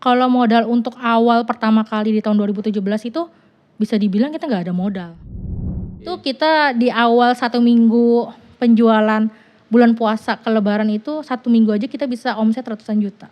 Kalau modal untuk awal pertama kali di tahun 2017 itu bisa dibilang kita nggak ada modal. Itu kita di awal 1 minggu penjualan bulan puasa ke lebaran itu 1 minggu aja kita bisa omset ratusan juta.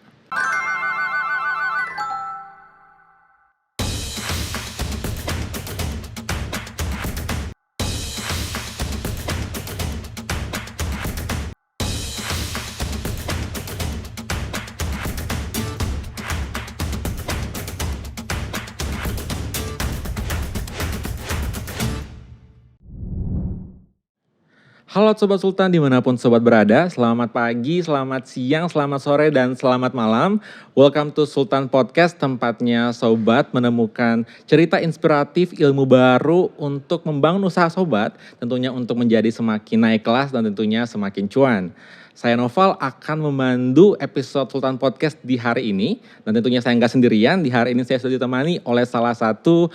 Halo Sobat Sultan dimanapun Sobat berada, selamat pagi, selamat siang, selamat sore, dan selamat malam. Welcome to Sultan Podcast, tempatnya Sobat menemukan cerita inspiratif, ilmu baru untuk membangun usaha Sobat, tentunya untuk menjadi semakin naik kelas dan tentunya semakin cuan. Saya Noval akan memandu episode Sultan Podcast di hari ini. Dan tentunya saya nggak sendirian, di hari ini saya sudah ditemani oleh salah satu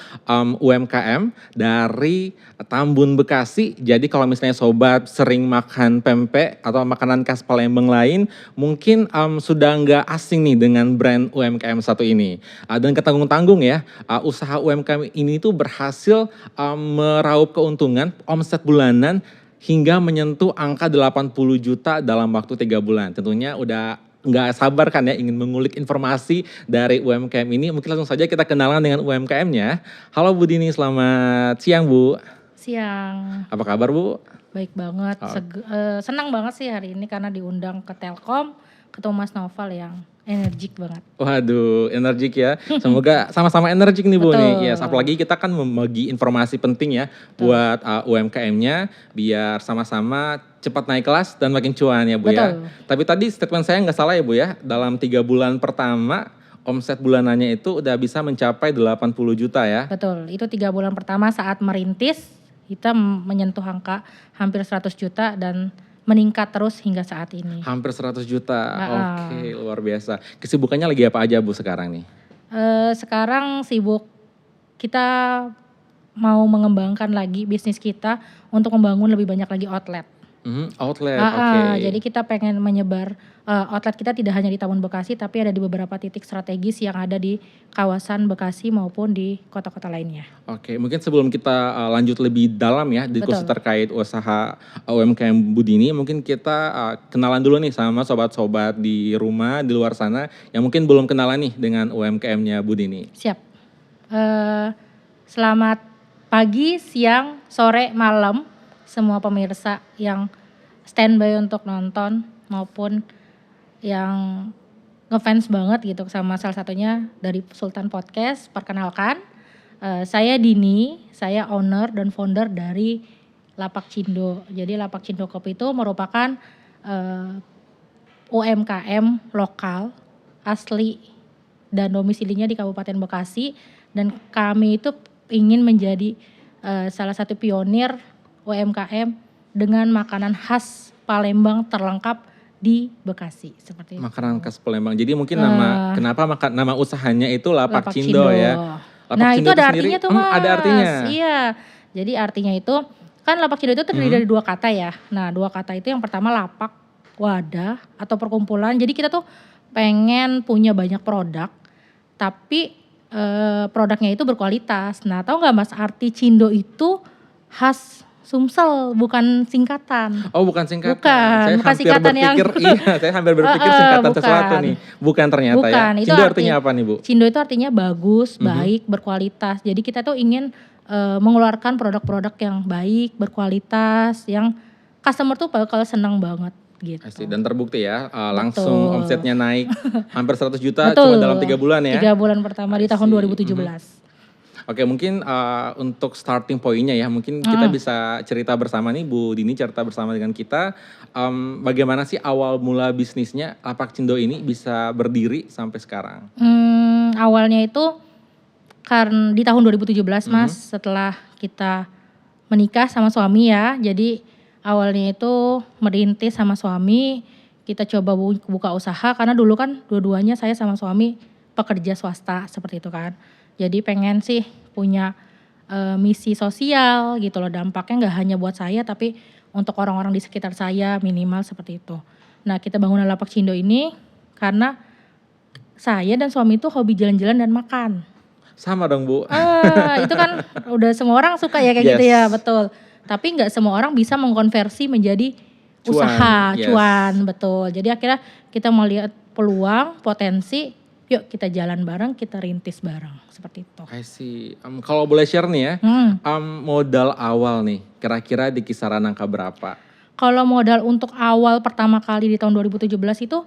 UMKM dari Tambun, Bekasi. Jadi kalau misalnya Sobat sering makan pempek atau makanan khas Palembang lain, mungkin sudah nggak asing nih dengan brand UMKM satu ini. Dan ketanggung-tanggung ya, usaha UMKM ini tuh berhasil meraup keuntungan omset bulanan hingga menyentuh angka 80 juta dalam waktu 3 bulan. Tentunya udah nggak sabar kan ya ingin mengulik informasi dari UMKM ini. Mungkin langsung saja kita kenalan dengan UMKM-nya. Halo Bu Dini, selamat siang Bu. Siang. Apa kabar Bu? Baik banget. Senang banget sih hari ini karena diundang ke Telkom, ketemu Mas Noval yang energik banget. Waduh, energik ya. Semoga sama-sama energik nih Bu nih. Betul. Yes, apalagi kita kan membagi informasi penting ya buat UMKM-nya biar sama-sama cepat naik kelas dan makin cuan ya Bu ya. Betul. Tapi tadi statement saya nggak salah ya Bu ya. Dalam 3 bulan pertama omset bulanannya itu udah bisa mencapai 80 juta ya. Betul, itu 3 bulan pertama saat merintis kita menyentuh angka hampir 100 juta dan meningkat terus hingga saat ini. Hampir 100 juta. Oke, luar biasa. Kesibukannya lagi apa aja Bu sekarang nih? Sekarang sibuk kita mau mengembangkan lagi bisnis kita untuk membangun lebih banyak lagi outlet. Outlet, oke. Jadi kita pengen menyebar outlet kita tidak hanya di Tambun Bekasi tapi ada di beberapa titik strategis yang ada di kawasan Bekasi maupun di kota-kota lainnya. Oke, mungkin sebelum kita lanjut lebih dalam ya diskusi terkait usaha UMKM Bu Dini, mungkin kita kenalan dulu nih sama sobat-sobat di rumah, di luar sana yang mungkin belum kenalan nih dengan UMKM-nya Bu Dini. Siap. Selamat pagi, siang, sore, malam semua pemirsa yang standby untuk nonton maupun yang ngefans banget gitu sama salah satunya dari Sultan Podcast. Perkenalkan, saya Dini, saya owner dan founder dari Lapak Cindo. Jadi Lapak Cindo Kopi itu merupakan UMKM lokal asli dan domisilinya di Kabupaten Bekasi dan kami itu ingin menjadi salah satu pionir UMKM dengan makanan khas Palembang terlengkap di Bekasi seperti itu. Makanan khas Palembang. Jadi mungkin kenapa nama usahanya itu Lapak Cindo. Cindo ya. Lapak Nah, Cindo itu ada sendiri, artinya tuh Mas. Ada artinya. Iya. Jadi artinya itu kan Lapak Cindo itu terdiri dari 2 kata ya. Nah, 2 kata itu yang pertama lapak, wadah atau perkumpulan. Jadi kita tuh pengen punya banyak produk tapi produknya itu berkualitas. Nah, tahu nggak Mas arti Cindo itu khas Sumsel, bukan singkatan. Oh, bukan singkatan. Bukan singkatan Saya hampir berpikir singkatan bukan. Sesuatu nih. Bukan ternyata bukan, ya. Cindo artinya apa nih Bu? Cindo itu artinya bagus, baik, berkualitas. Jadi kita tuh ingin mengeluarkan produk-produk yang baik, berkualitas, yang customer tuh bakal senang banget gitu. Pasti, dan terbukti ya, langsung omsetnya naik hampir 100 juta Betul. cuma dalam 3 bulan ya. 3 bulan pertama di tahun 2017. Oke, mungkin untuk starting pointnya ya, mungkin kita bisa cerita bersama nih Bu Dini, cerita bersama dengan kita bagaimana sih awal mula bisnisnya Lapak Cindo ini bisa berdiri sampai sekarang? Awalnya itu karena di tahun 2017 Mas, setelah kita menikah sama suami ya, jadi awalnya itu merintis sama suami, kita coba buka usaha karena dulu kan dua-duanya saya sama suami pekerja swasta seperti itu kan. Jadi pengen sih punya misi sosial gitu loh, dampaknya nggak hanya buat saya tapi untuk orang-orang di sekitar saya minimal seperti itu. Nah kita bangun Lapak Cindo ini karena saya dan suami itu hobi jalan-jalan dan makan. Sama dong Bu. Itu kan udah semua orang suka ya kayak gitu ya, betul. Tapi nggak semua orang bisa mengkonversi menjadi usaha, cuan, betul. Jadi akhirnya kita melihat peluang, potensi, yuk kita jalan bareng, kita rintis bareng, seperti itu. I see. Kalau boleh share nih ya, modal awal nih, kira-kira di kisaran angka berapa? Kalau modal untuk awal pertama kali di tahun 2017 itu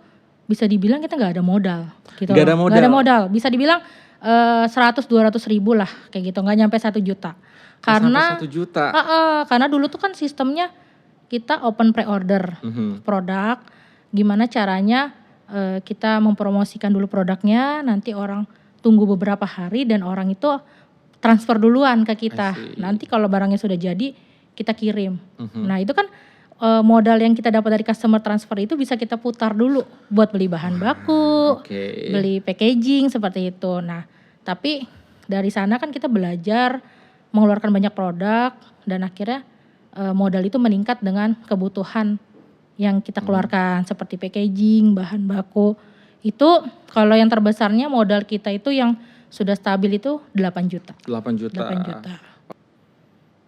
bisa dibilang kita nggak ada modal. Gitu Nggak ada modal? Nggak ada modal, bisa dibilang 100-200 ribu lah kayak gitu, nggak nyampe 1 juta. Karena 1 juta? Karena dulu tuh kan sistemnya kita open pre-order produk, gimana caranya kita mempromosikan dulu produknya, nanti orang tunggu beberapa hari dan orang itu transfer duluan ke kita. Nanti kalau barangnya sudah jadi kita kirim. Nah itu kan modal yang kita dapat dari customer transfer itu bisa kita putar dulu buat beli bahan baku, beli packaging seperti itu. Nah tapi dari sana kan kita belajar mengeluarkan banyak produk dan akhirnya modal itu meningkat dengan kebutuhan yang kita keluarkan seperti packaging, bahan baku. Itu kalau yang terbesarnya modal kita itu yang sudah stabil itu 8 juta. 8 juta.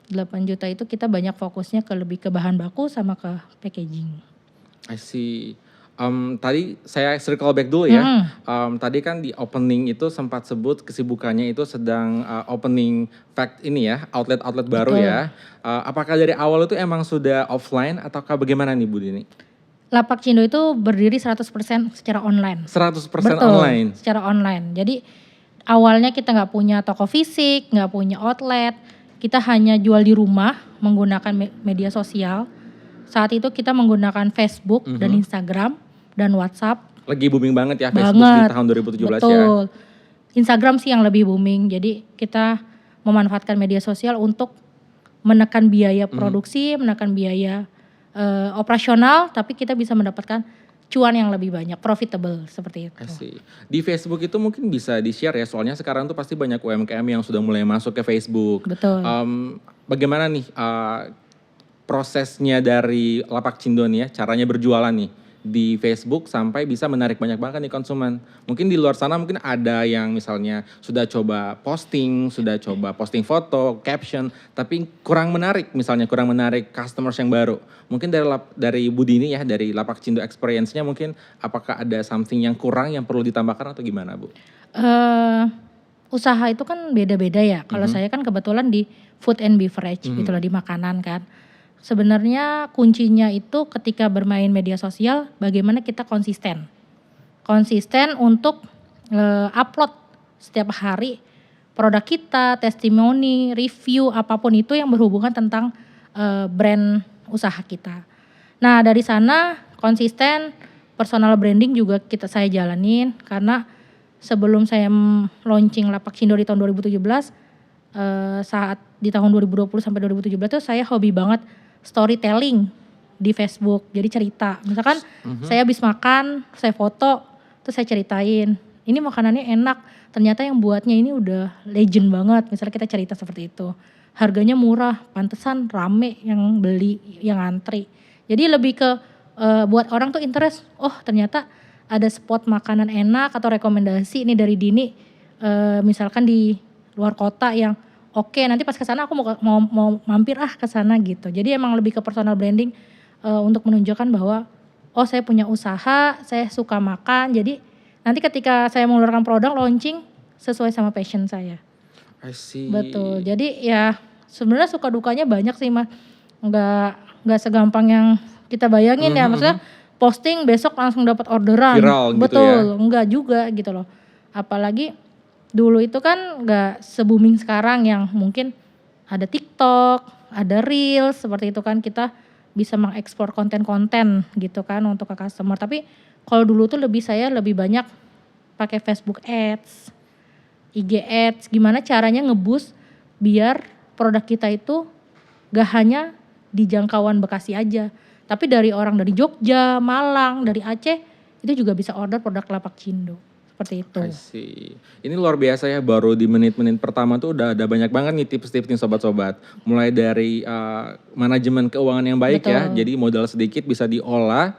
8 juta itu kita banyak fokusnya lebih ke bahan baku sama ke packaging. I see. Tadi saya circle back dulu ya. Tadi kan di opening itu sempat sebut kesibukannya itu sedang opening ini ya, outlet baru. Betul. Ya. Apakah dari awal itu emang sudah offline ataukah bagaimana nih Bu Dini? Lapak Cindo itu berdiri 100% secara online. 100% Betul, online? Secara online. Jadi awalnya kita gak punya toko fisik, gak punya outlet. Kita hanya jual di rumah menggunakan media sosial. Saat itu kita menggunakan Facebook dan Instagram dan WhatsApp. Lagi booming banget ya Facebook di tahun 2017. Betul. Ya. Instagram sih yang lebih booming. Jadi kita memanfaatkan media sosial untuk menekan biaya produksi, menekan biaya operasional, tapi kita bisa mendapatkan cuan yang lebih banyak, profitable seperti itu. Di Facebook itu mungkin bisa di-share ya, soalnya sekarang tuh pasti banyak UMKM yang sudah mulai masuk ke Facebook. Betul. Bagaimana nih prosesnya dari Lapak Cindo nih ya, caranya berjualan nih di Facebook sampai bisa menarik banyak banget nih konsumen. Mungkin di luar sana mungkin ada yang misalnya sudah coba posting foto, caption, tapi kurang menarik, misalnya kurang menarik customers yang baru. Mungkin dari Bu Dini ya, dari Lapak Cindo experience-nya mungkin apakah ada something yang kurang yang perlu ditambahkan atau gimana Bu? Usaha itu kan beda-beda ya. Kalau saya kan kebetulan di food and beverage gitu loh, di makanan kan. Sebenarnya kuncinya itu ketika bermain media sosial bagaimana kita konsisten. Konsisten untuk upload setiap hari produk kita, testimoni, review, apapun itu yang berhubungan tentang brand usaha kita. Nah dari sana konsisten, personal branding juga saya jalanin karena sebelum saya launching Lapak Cindo di tahun 2017, saat di tahun 2020 sampai 2017 tuh saya hobi banget storytelling di Facebook. Jadi cerita, misalkan saya habis makan, saya foto, terus saya ceritain, ini makanannya enak, ternyata yang buatnya ini udah legend banget, misalnya kita cerita seperti itu. Harganya murah, pantesan rame yang beli, yang antri. Jadi lebih ke buat orang tuh interest, oh ternyata ada spot makanan enak atau rekomendasi ini dari Dini, misalkan di luar kota yang oke, nanti pas kesana aku mau mampir ke sana gitu. Jadi emang lebih ke personal branding untuk menunjukkan bahwa oh saya punya usaha, saya suka makan. Jadi nanti ketika saya mengeluarkan produk launching sesuai sama passion saya. I see. Betul. Jadi ya sebenarnya suka dukanya banyak sih Mas. Enggak segampang yang kita bayangin ya. Maksudnya posting besok langsung dapat orderan. Viral. Betul, gitu ya. Enggak juga gitu loh. Apalagi dulu itu kan gak se-booming sekarang yang mungkin ada TikTok, ada Reels, seperti itu kan kita bisa mengekspor konten-konten gitu kan untuk ke customer. Tapi kalau dulu tuh saya lebih banyak pakai Facebook Ads, IG Ads, gimana caranya nge-boost biar produk kita itu gak hanya di jangkauan Bekasi aja. Tapi dari orang dari Jogja, Malang, dari Aceh itu juga bisa order produk Lapak Cindo. seperti itu. I see. Ini luar biasa ya, baru di menit-menit pertama tuh udah ada banyak banget nih tips-tips nih sobat-sobat. Mulai dari manajemen keuangan yang baik ya, Betul. jadi modal sedikit bisa diolah.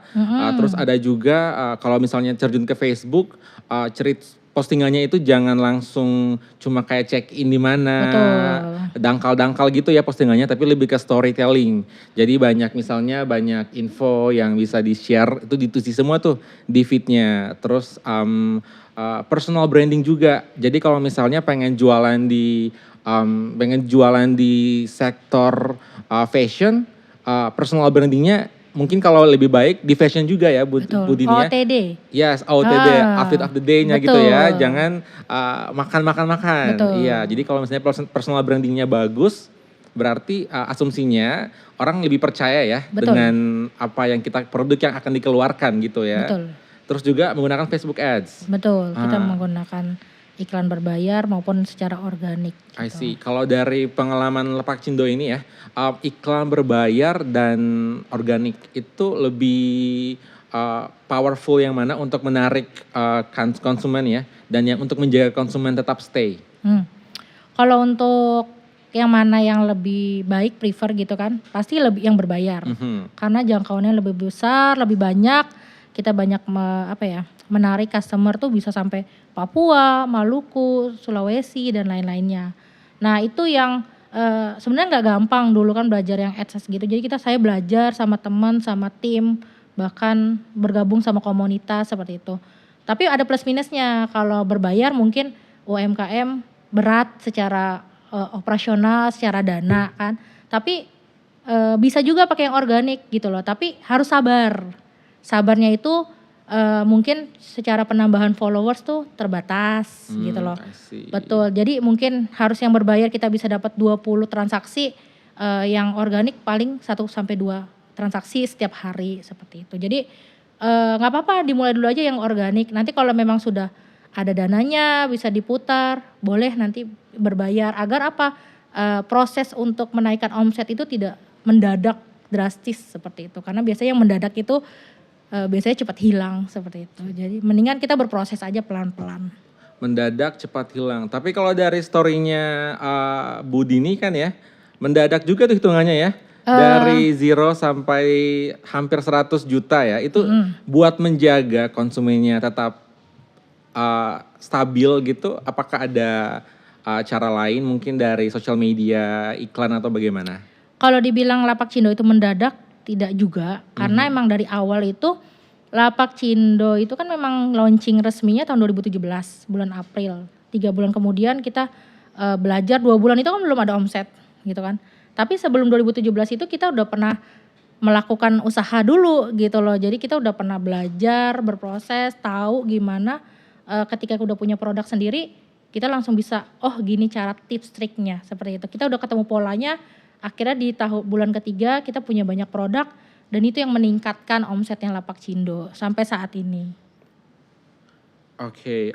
Terus ada juga kalau misalnya terjun ke Facebook, postingannya itu jangan langsung cuma kayak check in di mana, Betul. dangkal-dangkal gitu ya postingannya, tapi lebih ke storytelling. Jadi misalnya banyak info yang bisa di-share, itu ditulis semua tuh di feed-nya. Terus personal branding juga. Jadi kalau misalnya pengen jualan di sektor fashion, personal brandingnya mungkin kalau lebih baik di fashion juga ya Betul. Budini ya. OOTD. Yes, OOTD, outfit of the day-nya gitu ya. Betul. Jangan makan. Betul. Iya, jadi kalau misalnya personal brandingnya bagus, berarti asumsinya orang lebih percaya ya Betul. dengan apa yang produk yang akan dikeluarkan gitu ya. Betul. Terus juga menggunakan Facebook Ads. Betul, kita menggunakan iklan berbayar maupun secara organik. Gitu. I see. Kalau dari pengalaman Lapakcindo ini ya, iklan berbayar dan organik itu lebih powerful yang mana untuk menarik konsumen ya, dan yang untuk menjaga konsumen tetap stay? Kalau untuk yang mana yang lebih baik prefer gitu kan, pasti lebih yang berbayar. Karena jangkauannya lebih besar, lebih banyak, kita banyak menarik customer tuh bisa sampai Papua, Maluku, Sulawesi dan lain-lainnya. Nah itu yang sebenarnya nggak gampang dulu kan belajar yang AdSense gitu. Jadi saya belajar sama teman, sama tim, bahkan bergabung sama komunitas seperti itu. Tapi ada plus minusnya, kalau berbayar mungkin UMKM berat secara operasional, secara dana kan. Tapi bisa juga pakai yang organik gitu loh. Tapi harus sabar. Sabarnya itu mungkin secara penambahan followers tuh terbatas gitu loh. Betul. Jadi mungkin harus yang berbayar kita bisa dapat 20 transaksi, yang organik paling 1 sampai 2 transaksi setiap hari seperti itu. Jadi nggak apa-apa dimulai dulu aja yang organik. Nanti kalau memang sudah ada dananya bisa diputar, boleh nanti berbayar agar proses untuk menaikkan omset itu tidak mendadak drastis seperti itu. Karena biasanya yang mendadak itu biasanya cepat hilang seperti itu. Jadi mendingan kita berproses aja pelan-pelan. Mendadak cepat hilang. Tapi kalau dari story-nya Budini kan ya, mendadak juga tuh hitungannya ya. Dari 0 sampai hampir 100 juta ya. Itu buat menjaga konsumennya tetap stabil gitu. Apakah ada cara lain mungkin dari sosial media, iklan atau bagaimana? Kalau dibilang Lapakcindo itu mendadak, tidak juga, karena emang dari awal itu Lapakcindo itu kan memang launching resminya tahun 2017 bulan April. 3 bulan kemudian kita belajar, 2 bulan itu kan belum ada omset gitu kan. Tapi sebelum 2017 itu kita udah pernah melakukan usaha dulu gitu loh. Jadi kita udah pernah belajar, berproses, tahu gimana ketika udah punya produk sendiri kita langsung bisa gini cara tips triknya seperti itu. Kita udah ketemu polanya. Akhirnya di bulan ketiga kita punya banyak produk dan itu yang meningkatkan omsetnya Lapakcindo sampai saat ini. Oke,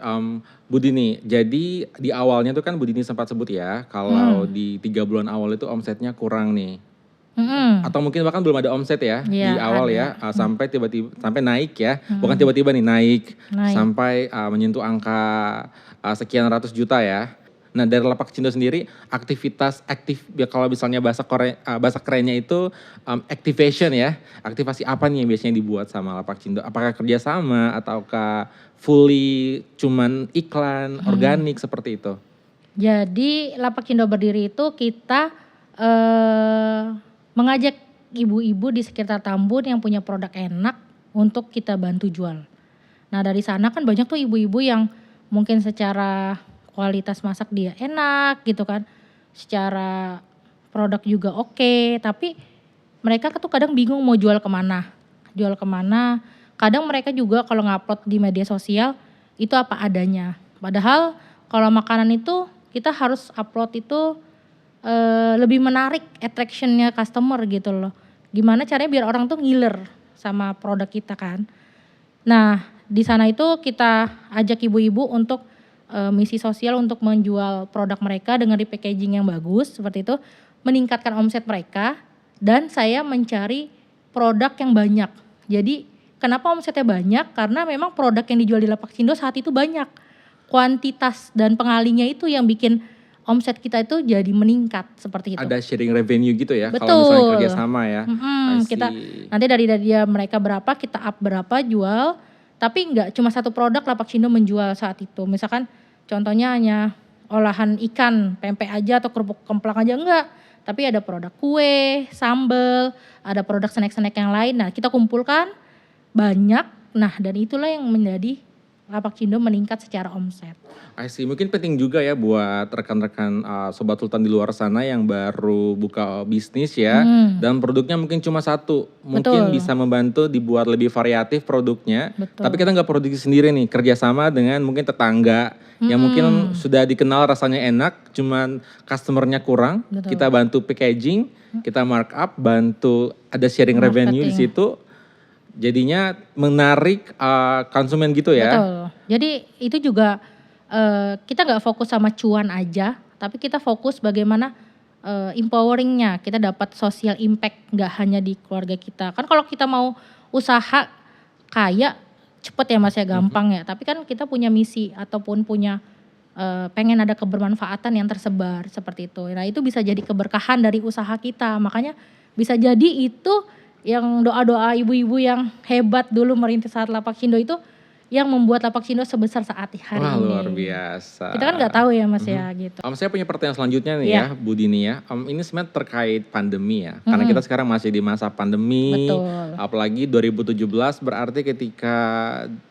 Budini, jadi di awalnya tuh kan Budini sempat sebut ya kalau di 3 bulan awal itu omsetnya kurang nih. Atau mungkin bahkan belum ada omset ya di awal ada. Ya, sampai tiba-tiba sampai naik ya. Bukan tiba-tiba nih naik. Sampai menyentuh angka sekian ratus juta ya. Nah dari Lapakcindo sendiri aktivitas ya kalau misalnya bahasa kerennya itu activation ya. Aktivasi apa nih yang biasanya dibuat sama Lapakcindo? Apakah kerjasama ataukah fully cuman iklan organik seperti itu? Jadi Lapakcindo berdiri itu kita mengajak ibu-ibu di sekitar Tambun yang punya produk enak untuk kita bantu jual. Nah dari sana kan banyak tuh ibu-ibu yang mungkin secara kualitas masak dia enak gitu kan, secara produk juga oke, tapi mereka tuh kadang bingung mau jual kemana. Kadang mereka juga kalau ngupload di media sosial itu apa adanya. Padahal kalau makanan itu kita harus upload itu lebih menarik attractionnya customer gitu loh. Gimana caranya biar orang tuh ngiler sama produk kita kan. Nah di sana itu kita ajak ibu-ibu untuk misi sosial untuk menjual produk mereka dengan di packaging yang bagus seperti itu, meningkatkan omset mereka, dan saya mencari produk yang banyak. Jadi Kenapa omsetnya banyak? Karena memang produk yang dijual di Lapakcindo saat itu banyak. Kuantitas dan pengalinya itu yang bikin omset kita itu jadi meningkat seperti itu. Ada sharing revenue gitu ya kalau misalnya Betul. kerjasama ya. I Kita see. nanti dari dia mereka berapa, kita up berapa jual. Tapi nggak cuma satu produk Lapakcindo menjual saat itu. Misalkan contohnya hanya olahan ikan, pempek aja atau kerupuk kemplang aja, enggak. Tapi ada produk kue, sambal, ada produk snack-snack yang lain. Nah, kita kumpulkan banyak. Nah, dan itulah yang menjadi Lapakcindo meningkat secara omset. I see. Mungkin penting juga ya buat rekan-rekan Sobat Sultan di luar sana yang baru buka bisnis ya. Dan produknya mungkin cuma satu. Mungkin Betul. bisa membantu dibuat lebih variatif produknya. Betul. Tapi kita nggak produksi sendiri nih. Kerjasama dengan mungkin tetangga. Yang mungkin sudah dikenal rasanya enak. Cuman customernya kurang. Betul. Kita bantu packaging. Kita markup. Bantu ada sharing revenue di Marketing. situ. Jadinya menarik konsumen gitu ya. Betul. Jadi itu juga kita nggak fokus sama cuan aja, tapi kita fokus bagaimana empoweringnya. Kita dapat social impact nggak hanya di keluarga kita. Kan kalau kita mau usaha kaya cepet ya Mas ya, gampang ya. Tapi kan kita punya misi ataupun punya pengen ada kebermanfaatan yang tersebar seperti itu. Nah itu bisa jadi keberkahan dari usaha kita. Makanya bisa jadi itu yang doa-doa ibu-ibu yang hebat dulu merintis saat Lapakcindo itu yang membuat Lapakcindo sebesar saat hari Wah, ini. luar biasa. Kita kan nggak tahu ya Mas ya gitu. Saya punya pertanyaan selanjutnya nih Iya. ya, Bu Dini ya. Ini sebenarnya terkait pandemi ya. Karena kita sekarang masih di masa pandemi. Betul. Apalagi 2017 berarti ketika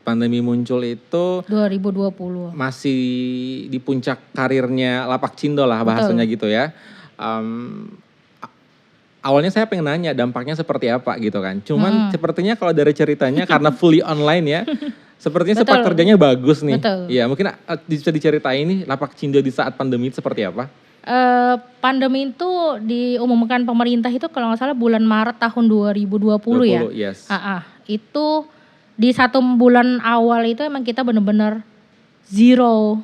pandemi muncul itu 2020. masih di puncak karirnya Lapakcindo lah bahasanya gitu ya. Awalnya saya pengen nanya dampaknya seperti apa gitu kan. Cuman sepertinya kalau dari ceritanya karena fully online ya. Sepertinya sepak Betul. terjangnya bagus nih. Betul. Iya, mungkin bisa diceritain nih Lapakcindo di saat pandemi itu seperti apa? Pandemi itu diumumkan pemerintah itu kalau nggak salah bulan Maret tahun 2020 ya. 20, yes. Itu di 1 bulan awal itu emang kita benar-benar zero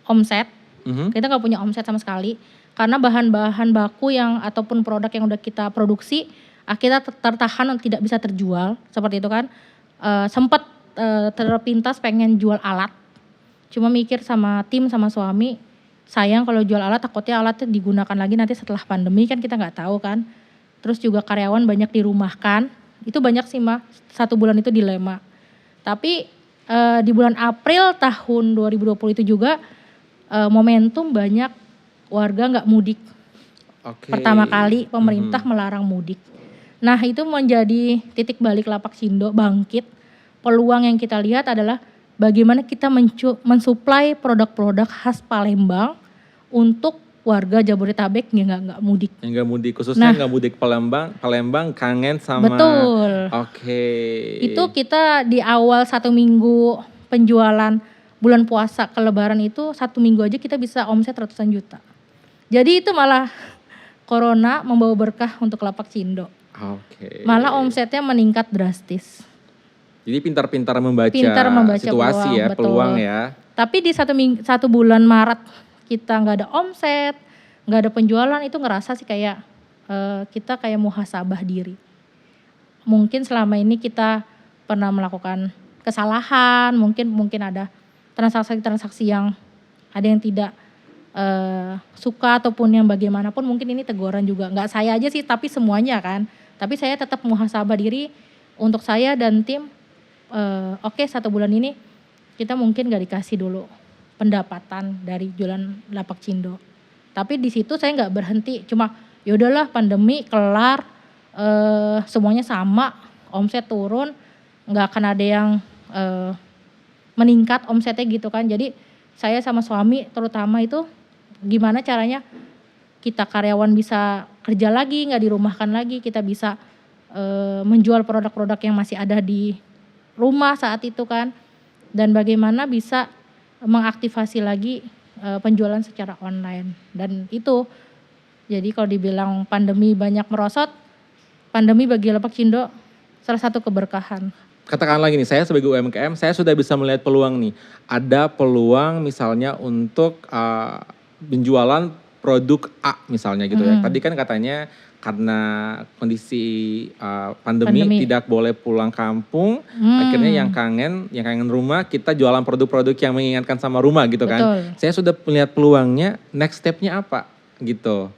omset. Kita nggak punya omset sama sekali karena bahan-bahan baku yang ataupun produk yang udah kita produksi kita tertahan tidak bisa terjual seperti itu kan. Sempat terpintas pengen jual alat, cuma mikir sama tim sama suami, sayang kalau jual alat takutnya alatnya digunakan lagi nanti setelah pandemi kan kita nggak tahu kan. Terus juga karyawan banyak dirumahkan, itu banyak sih Mbak, 1 bulan itu dilema. Tapi di bulan April tahun 2020 itu juga momentum banyak warga nggak mudik. Oke. Pertama kali pemerintah melarang mudik. Nah itu menjadi titik balik Lapakcindo bangkit. Peluang yang kita lihat adalah bagaimana kita mensuplai produk-produk khas Palembang untuk warga Jabodetabek yang nggak mudik. Yang nggak mudik, khususnya nggak mudik Palembang kangen sama. Betul. Oke. Itu kita di awal 1 minggu penjualan bulan puasa ke Lebaran itu 1 minggu aja kita bisa omset ratusan juta. Jadi itu malah corona membawa berkah untuk Lapakcindo. Oke. Malah omsetnya meningkat drastis. Jadi pintar-pintar membaca situasi peluang, ya, betul. peluang ya. Tapi di 1 bulan Maret kita nggak ada omset, nggak ada penjualan, itu ngerasa sih kayak kita kayak muhasabah diri. Mungkin selama ini kita pernah melakukan kesalahan, mungkin ada transaksi-transaksi yang ada yang tidak suka ataupun yang bagaimanapun, mungkin ini teguran juga. Nggak saya aja sih, tapi semuanya kan. Tapi saya tetap muhasabah diri untuk saya dan tim. Oke, 1 bulan ini kita mungkin gak dikasih dulu pendapatan dari jualan Lapakcindo. Tapi di situ saya nggak berhenti, cuma yaudahlah pandemi kelar, semuanya sama, omset turun, nggak akan ada yang meningkat omsetnya gitu kan. Jadi saya sama suami terutama itu gimana caranya kita karyawan bisa kerja lagi, nggak dirumahkan lagi, kita bisa menjual produk-produk yang masih ada di rumah saat itu kan, dan bagaimana bisa mengaktifasi lagi penjualan secara online. Dan itu jadi kalau dibilang pandemi banyak merosot, pandemi bagi Lapakcindo salah satu keberkahan. Katakan lagi nih, saya sebagai UMKM saya sudah bisa melihat peluang nih. Ada peluang misalnya untuk penjualan produk A misalnya gitu ya. Tadi kan katanya karena kondisi pandemi tidak boleh pulang kampung, akhirnya yang kangen rumah, kita jualan produk-produk yang mengingatkan sama rumah gitu kan. Betul. Saya sudah melihat peluangnya, next step-nya apa gitu.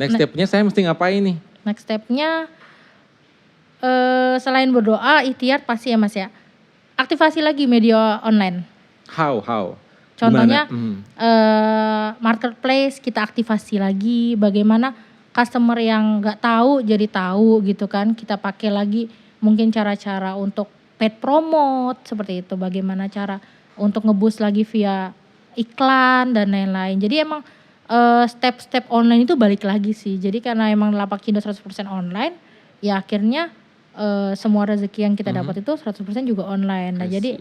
Next step-nya saya mesti ngapain nih? Next step-nya selain berdoa, ikhtiar pasti ya Mas ya. Aktivasi lagi media online. How? Contohnya marketplace kita aktivasi lagi, bagaimana customer yang nggak tahu jadi tahu gitu kan, kita pakai lagi mungkin cara-cara untuk paid promote seperti itu, bagaimana cara untuk nge-boost lagi via iklan dan lain-lain. Jadi emang step-step online itu balik lagi sih. Jadi karena emang Lapak Cindo 100% online, ya akhirnya semua rezeki yang kita dapat itu 100% juga online. Nah jadi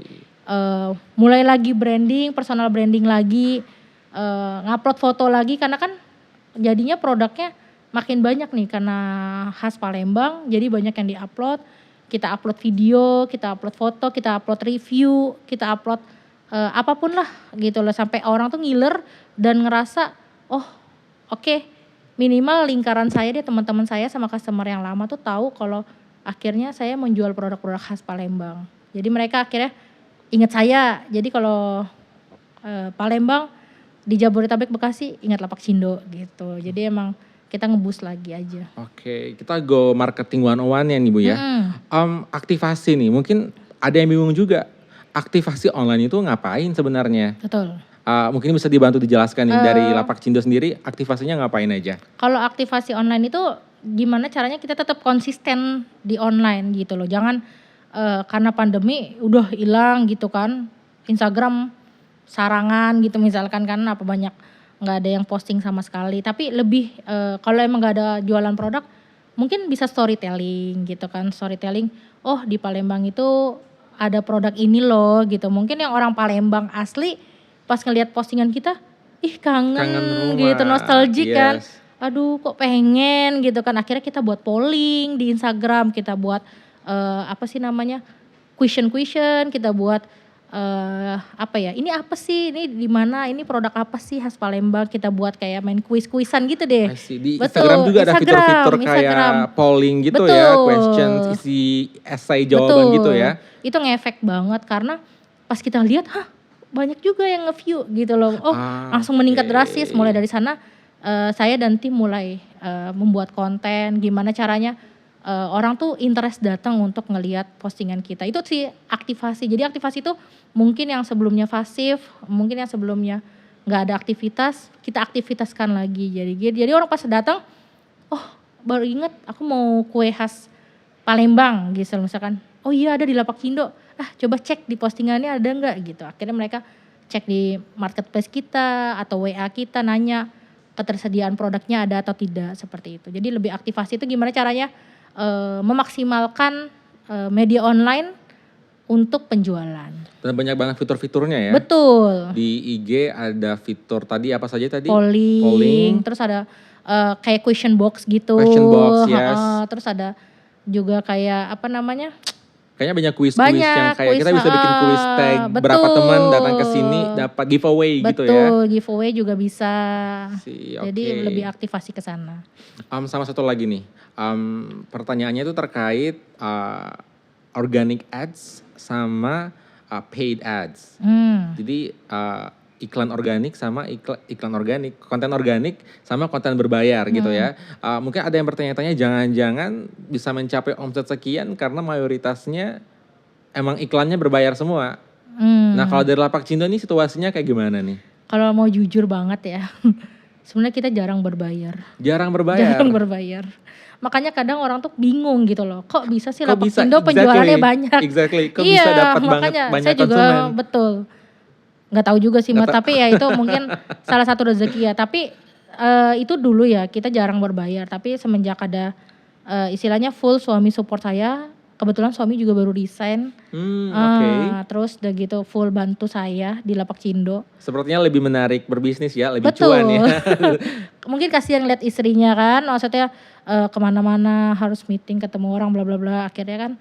mulai lagi branding, personal branding lagi, ngupload foto lagi karena kan jadinya produknya makin banyak nih karena khas Palembang, jadi banyak yang diupload. Kita upload video, kita upload foto, kita upload review, kita upload apapun lah gitu loh. Sampai orang tuh ngiler dan ngerasa, oh oke, minimal lingkaran saya deh, teman-teman saya sama customer yang lama tuh tahu kalau akhirnya saya menjual produk-produk khas Palembang. Jadi mereka akhirnya ingat saya. Jadi kalau Palembang di Jabodetabek Bekasi ingat Lapak Cindo gitu. Jadi emang kita nge-boost lagi aja. Oke, kita go marketing 101 ya nih Bu ya. Aktivasi nih, mungkin ada yang bingung juga. Aktivasi online itu ngapain sebenarnya? Betul. Mungkin bisa dibantu dijelaskan nih dari Lapak Cindo sendiri, aktivasinya ngapain aja? Kalau aktivasi online itu gimana caranya kita tetap konsisten di online gitu loh. Jangan karena pandemi udah hilang gitu kan. Instagram sarangan gitu misalkan kan apa banyak nggak ada yang posting sama sekali, tapi lebih kalau emang nggak ada jualan produk mungkin bisa storytelling gitu kan, storytelling oh di Palembang itu ada produk ini loh gitu, mungkin yang orang Palembang asli pas ngelihat postingan kita kangen rumah, gitu, nostalgic kan, yes. aduh kok pengen gitu kan, akhirnya kita buat polling di Instagram, kita buat apa sih namanya question kita buat ini apa sih, ini di mana, ini produk apa sih khas Palembang, kita buat kayak main kuis-kuisan gitu deh. Di Instagram juga ada fitur-fitur kayak polling gitu. Betul. Ya, questions, isi essay jawaban gitu ya. Itu ngefek banget karena pas kita lihat, banyak juga yang nge-view gitu loh. Langsung meningkat drastis. Mulai dari sana saya dan tim mulai membuat konten, gimana caranya orang tuh interest datang untuk ngelihat postingan kita. Itu sih aktivasi. Jadi aktivasi itu mungkin yang sebelumnya pasif, mungkin yang sebelumnya nggak ada aktivitas, kita aktivitaskan lagi. Jadi orang pas datang, baru inget aku mau kue khas Palembang gitu misalkan. Oh iya ada di Lapak Cindo. Coba cek di postingannya ada nggak gitu. Akhirnya mereka cek di marketplace kita atau WA kita nanya ketersediaan produknya ada atau tidak seperti itu. Jadi lebih aktivasi itu gimana caranya memaksimalkan media online untuk penjualan. Dan banyak banget fitur-fiturnya ya. Betul. Di IG ada fitur tadi apa saja tadi? Polling. Terus ada kayak question box gitu. Question box, yes. Terus ada juga kayak apa namanya? Kayaknya banyak kuis-kuis yang kayak kita bisa bikin kuis tag berapa teman datang ke sini dapat giveaway gitu ya. Betul, giveaway juga bisa. Jadi lebih aktivasi ke sana. Sama satu lagi nih. Pertanyaannya itu terkait organic ads sama paid ads. Jadi iklan organik sama iklan organik, konten organik sama konten berbayar gitu ya. Mungkin ada yang bertanya-tanya jangan-jangan bisa mencapai omset sekian karena mayoritasnya emang iklannya berbayar semua. Nah kalau dari Lapak Cindo nih situasinya kayak gimana nih? Kalau mau jujur banget ya, sebenarnya kita jarang berbayar. Jarang berbayar. Makanya kadang orang tuh bingung gitu loh. Kok bisa sih Lapak Cindo penjualannya banyak? Exactly. Kok bisa dapat banyak saya juga konsumen? Betul. Nggak tahu juga sih, tapi ya itu mungkin salah satu rezeki ya. Tapi itu dulu ya kita jarang berbayar. Tapi semenjak ada istilahnya full suami support saya, kebetulan suami juga baru desain. Terus udah gitu full bantu saya di Lapak Cindo. Sepertinya lebih menarik berbisnis ya, lebih cuan ya. Mungkin kasihan lihat istrinya kan, maksudnya kemana-mana harus meeting ketemu orang bla bla bla. Akhirnya kan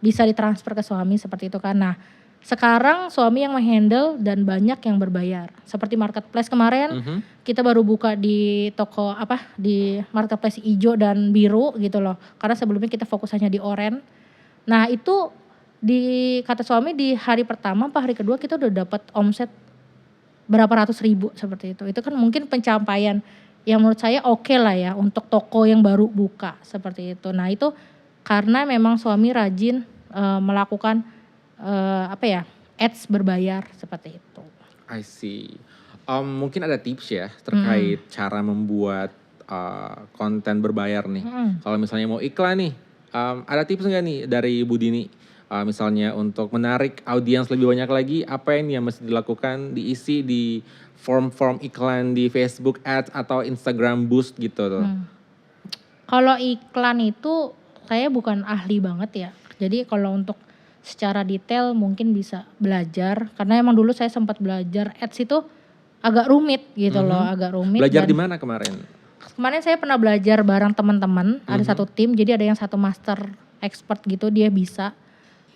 bisa ditransfer ke suami seperti itu kan. Nah Sekarang suami yang menghandle dan banyak yang berbayar. Seperti marketplace kemarin kita baru buka di toko di marketplace hijau dan biru gitu loh. Karena sebelumnya kita fokus hanya di oranye. Nah itu kata suami di hari pertama hari kedua kita udah dapat omset berapa ratus ribu seperti itu. Itu kan mungkin pencapaian yang menurut saya oke lah ya untuk toko yang baru buka seperti itu. Nah itu karena memang suami rajin melakukan ads berbayar seperti itu. I see. Mungkin ada tips ya terkait cara membuat konten berbayar nih. Kalau misalnya mau iklan nih, ada tips nggak nih dari Bu Dini? Misalnya untuk menarik audiens lebih banyak lagi, apa yang mesti dilakukan, diisi di form-form iklan di Facebook Ads atau Instagram Boost gitu tuh. Kalau iklan itu saya bukan ahli banget ya. Jadi kalau untuk secara detail mungkin bisa belajar. Karena emang dulu saya sempat belajar ads itu agak rumit gitu loh, agak rumit. Belajar di mana kemarin? Kemarin saya pernah belajar bareng teman-teman, ada satu tim, jadi ada yang satu master expert gitu, dia bisa.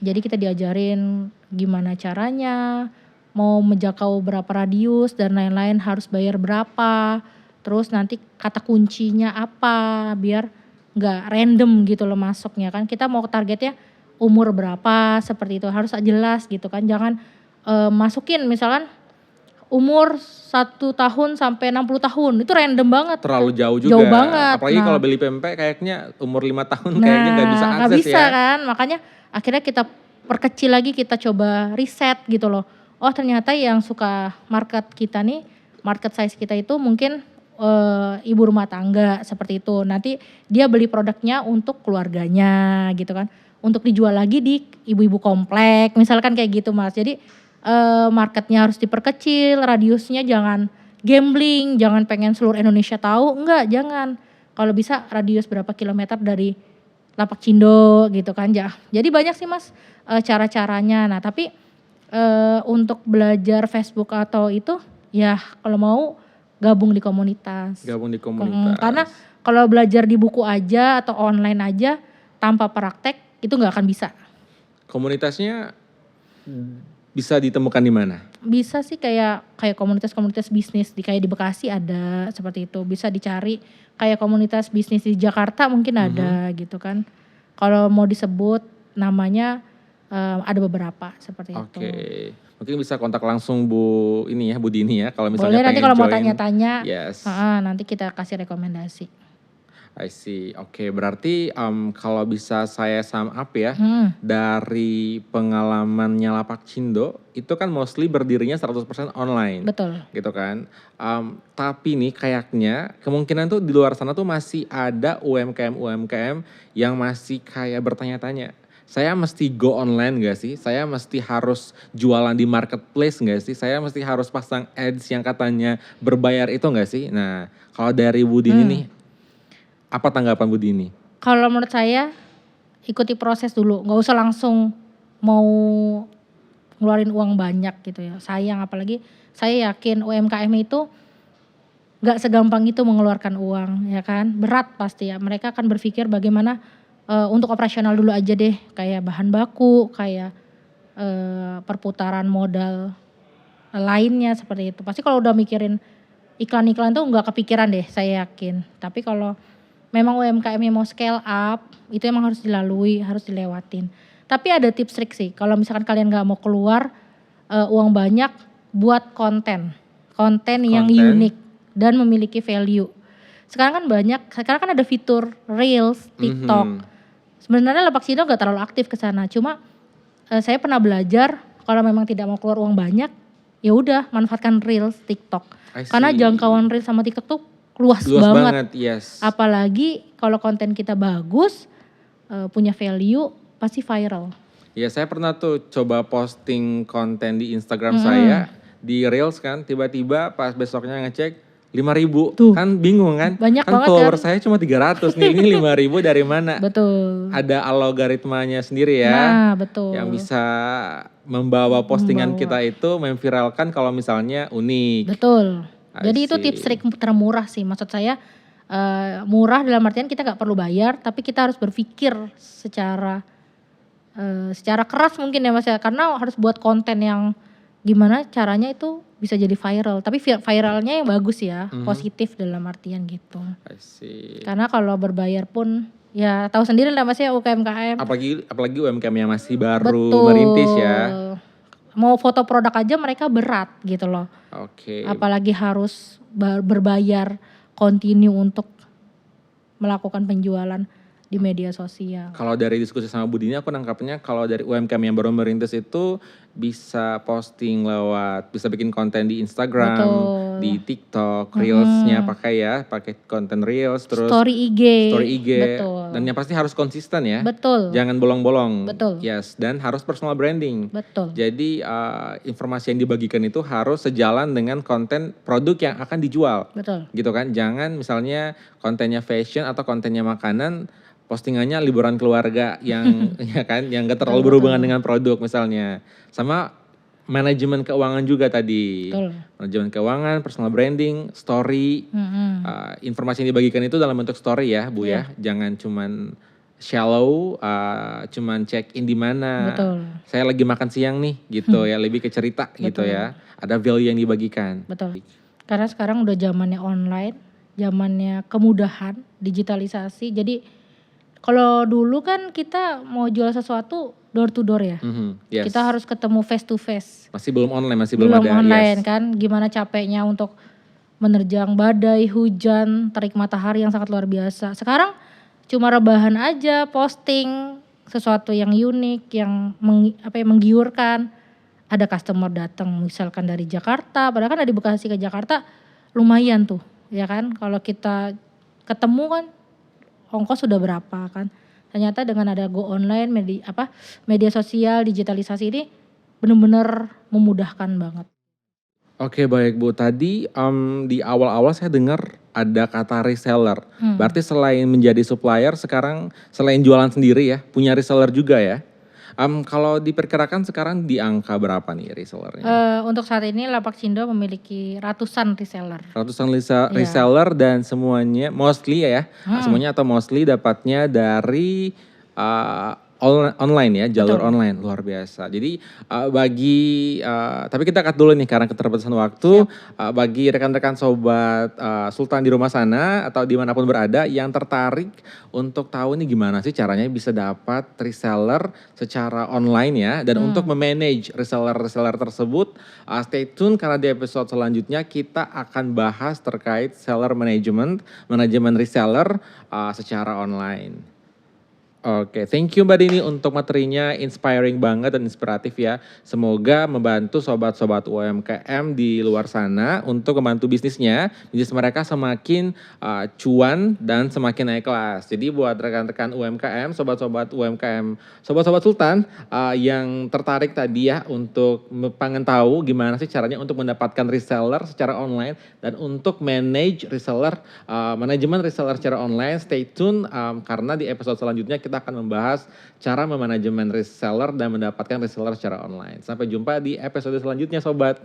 Jadi kita diajarin gimana caranya, mau menjangkau berapa radius dan lain-lain, harus bayar berapa. Terus nanti kata kuncinya apa, biar nggak random gitu loh masuknya kan. Kita mau targetnya umur berapa seperti itu, harus jelas gitu kan. Jangan masukin misalkan umur 1 tahun sampai 60 tahun, itu random banget. Terlalu jauh juga. Jauh banget. Apalagi kalau beli pempek kayaknya umur 5 tahun kayaknya nggak bisa akses gak bisa ya. Kan, makanya akhirnya kita perkecil lagi, kita coba riset gitu loh. Oh ternyata yang suka market kita nih, market size kita itu mungkin ibu rumah tangga seperti itu. Nanti dia beli produknya untuk keluarganya gitu kan. Untuk dijual lagi di ibu-ibu komplek, misalkan kayak gitu Mas. Jadi marketnya harus diperkecil, radiusnya jangan gambling, jangan pengen seluruh Indonesia tahu, enggak, jangan. Kalau bisa radius berapa kilometer dari Lapak Cindo gitu kan. Jadi banyak sih Mas cara-caranya. Nah tapi untuk belajar Facebook atau itu ya kalau mau gabung di komunitas. Karena kalau belajar di buku aja atau online aja tanpa praktek itu nggak akan bisa. Komunitasnya bisa ditemukan di mana? Bisa sih kayak komunitas-komunitas bisnis kayak di Bekasi ada seperti itu. Bisa dicari kayak komunitas bisnis di Jakarta mungkin ada gitu kan. Kalau mau disebut namanya ada beberapa seperti itu. Oke. Mungkin bisa kontak langsung Bu Dini ya kalau misalnya boleh, nanti kalau join. mau tanya-tanya Yes. Nanti kita kasih rekomendasi. I see. Oke, berarti kalau bisa saya sum up ya, dari pengalamannya Lapak Cindo, itu kan mostly berdirinya 100% online. Betul. Gitu kan. Tapi nih kayaknya kemungkinan tuh di luar sana tuh masih ada UMKM yang masih kayak bertanya-tanya. Saya mesti go online gak sih? Saya mesti harus jualan di marketplace gak sih? Saya mesti harus pasang ads yang katanya berbayar itu gak sih? Nah, kalau dari Bu Dini nih, apa tanggapan Bu Dini? Kalau menurut saya ikuti proses dulu, nggak usah langsung mau ngeluarin uang banyak gitu ya. Sayang, apalagi saya yakin UMKM itu nggak segampang itu mengeluarkan uang ya kan. Berat pasti ya. Mereka akan berpikir bagaimana untuk operasional dulu aja deh, kayak bahan baku, kayak perputaran modal lainnya seperti itu. Pasti kalau udah mikirin iklan-iklan tuh nggak kepikiran deh, saya yakin. Tapi kalau memang UMKM yang mau scale up, itu emang harus dilalui, harus dilewatin. Tapi ada tips trik sih, kalau misalkan kalian gak mau keluar uang banyak, buat konten yang unik dan memiliki value. Sekarang kan ada fitur Reels, TikTok. Sebenarnya Lapak Cindo gak terlalu aktif ke sana, cuma saya pernah belajar kalau memang tidak mau keluar uang banyak, ya udah manfaatkan Reels, TikTok. Karena jangkauan Reels sama TikTok tuh luas banget. Yes. Apalagi kalau konten kita bagus, punya value, pasti viral. Ya saya pernah tuh coba posting konten di Instagram saya, di Reels kan, tiba-tiba pas besoknya ngecek 5.000, kan bingung kan? Banyak kan banget follower kan? saya cuma 300 nih, ini 5.000 dari mana? Betul. Ada algoritmanya sendiri ya. Nah betul. Yang bisa membawa postingan kita itu memviralkan kalau misalnya unik. Betul. Jadi itu tips trik termurah sih, maksud saya murah dalam artian kita gak perlu bayar, tapi kita harus berpikir secara secara keras mungkin ya Mas ya, karena harus buat konten yang gimana caranya itu bisa jadi viral. Tapi viralnya yang bagus ya, positif dalam artian gitu. I see. Karena kalau berbayar pun ya tahu sendiri lah Mas ya UMKM. Apalagi UMKM yang masih baru Betul. merintis ya. Mau foto produk aja mereka berat gitu loh. Oke. Apalagi harus berbayar kontinu untuk melakukan penjualan di media sosial. Kalau dari diskusi sama Budi ini aku nangkapnya kalau dari UMKM yang baru merintis itu bisa posting bisa bikin konten di Instagram, Betul. di TikTok, Reels-nya pakai konten Reels, terus Story IG. Betul. Dan yang pasti harus konsisten ya. Betul. Jangan bolong-bolong. Betul. Yes, dan harus personal branding. Betul. Jadi informasi yang dibagikan itu harus sejalan dengan konten produk yang akan dijual. Betul. Gitu kan. Jangan misalnya kontennya fashion atau kontennya makanan, postingannya liburan keluarga yang ya kan yang gak terlalu berhubungan dengan produk misalnya. Sama manajemen keuangan juga tadi. Betul. Manajemen keuangan, personal branding, story. Informasi yang dibagikan itu dalam bentuk story ya, Bu ya. Jangan cuman shallow, cuman check in di mana. Betul. Saya lagi makan siang nih gitu ya, lebih ke cerita gitu ya. Ada value yang dibagikan. Betul. Karena sekarang udah zamannya online, zamannya kemudahan, digitalisasi. Jadi kalau dulu kan kita mau jual sesuatu door to door ya. Yes. Kita harus ketemu face to face. Masih belum online, masih belum ada. Online kan. Gimana capeknya untuk menerjang badai, hujan, terik matahari yang sangat luar biasa. Sekarang cuma rebahan aja, posting sesuatu yang unik, yang menggiurkan. Ada customer datang misalkan dari Jakarta, padahal kan dari Bekasi ke Jakarta lumayan tuh, ya kan? Kalau kita ketemu kan ongkos sudah berapa kan? Ternyata dengan ada go online, media sosial, digitalisasi ini benar-benar memudahkan banget. Oke baik Bu, tadi di awal-awal saya dengar ada kata reseller. Berarti selain menjadi supplier sekarang selain jualan sendiri ya, punya reseller juga ya. Kalau diperkirakan sekarang di angka berapa nih resellernya? Untuk saat ini Lapakcindo memiliki ratusan reseller. Ratusan reseller dan semuanya mostly semuanya atau mostly dapatnya dari online ya, jalur online, luar biasa. Jadi tapi kita cut dulu nih karena keterbatasan waktu. Bagi rekan-rekan sobat Sultan di rumah sana atau dimanapun berada yang tertarik untuk tahu nih gimana sih caranya bisa dapat reseller secara online ya. Dan untuk memanage reseller tersebut, stay tune karena di episode selanjutnya kita akan bahas terkait seller management, manajemen reseller secara online. Oke, thank you Mbak Dini untuk materinya, inspiring banget dan inspiratif ya. Semoga membantu sobat-sobat UMKM di luar sana untuk membantu bisnis mereka semakin cuan dan semakin naik kelas. Jadi buat rekan-rekan UMKM, sobat-sobat UMKM, sobat-sobat Sultan yang tertarik tadi ya untuk pengen tahu gimana sih caranya untuk mendapatkan reseller secara online dan untuk manage reseller, manajemen reseller secara online, stay tune karena di episode selanjutnya kita akan membahas cara memanajemen reseller dan mendapatkan reseller secara online. Sampai jumpa di episode selanjutnya sobat.